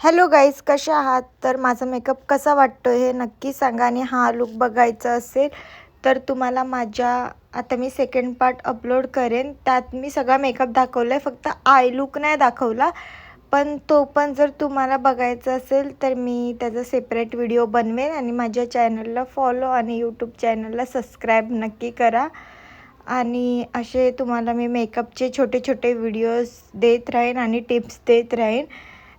Hello guys, कशा आहात? तर माझा मेकअप कसा वाटतो हे नक्की सांगा. आणि हा लुक बघायचा असेल तर तुम्हाला आता मी सेकंड पार्ट अपलोड करेन, त्यात मी सगळा मेकअप दाखवला आहे, फक्त आय लुक नाही दाखवला. पण तो पण जर तुम्हाला बघायचा असेल तर मी त्याचा सेपरेट व्हिडिओ बनवेन. आणि माझ्या चॅनलला फॉलो आणि यूट्यूब चॅनलला सबस्क्राईब नक्की करा. आणि असे तुम्हाला मी मेकअपचे छोटे छोटे व्हिडिओज देत राहीन आणि टिप्स देत राहीन.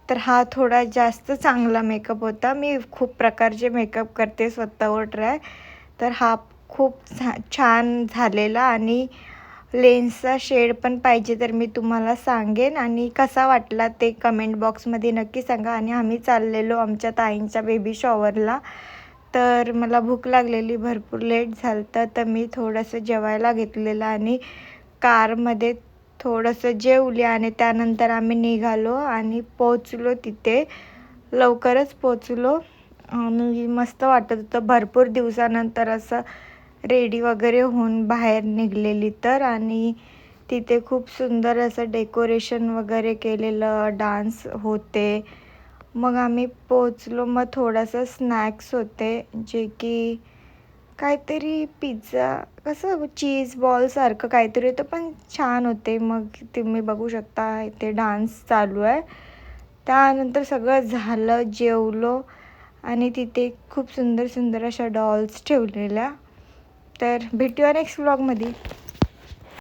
तर हा थोडा जास्त चांगला मेकअप होता. मी खूप प्रकारचे मेकअप करते स्वतःवर ट्राय. तर हा खूप छान झालेला. आणि लेन्सचा शेड पण पाहिजे तर मी तुम्हाला सांगेन. आणि कसा वाटला ते कमेंट बॉक्समध्ये नक्की सांगा. आणि आम्ही चाललेलो आमच्या ताईंच्या बेबी शॉवरला. तर मला भूक लागलेली, भरपूर लेट झालं तर मी थोडंसं जेवायला घेतलेलं आणि कारमध्ये थोडंसं जेवले. आणि त्यानंतर आम्ही निघालो आणि पोचलो तिथे, लवकरच पोचलो. आणि मस्त वाटत होतं, भरपूर दिवसानंतर असं रेडी वगैरे होऊन बाहेर निघलेली तर. आणि तिथे खूप सुंदर असं डेकोरेशन वगैरे केलेलं, डान्स होते. मग आम्ही पोचलो. मग थोडंसं स्नॅक्स होते, जे की काहीतरी पिझ्झा, कसं चीज बॉलसारखं काहीतरी होतं, पण छान होते. मग तुम्ही बघू शकता इथे डान्स चालू आहे. त्यानंतर सगळं झालं, जेवलो. आणि तिथे खूप सुंदर सुंदर अशा डॉल्स ठेवलेल्या. तर भेटूया नेक्स्ट व्लॉगमध्ये.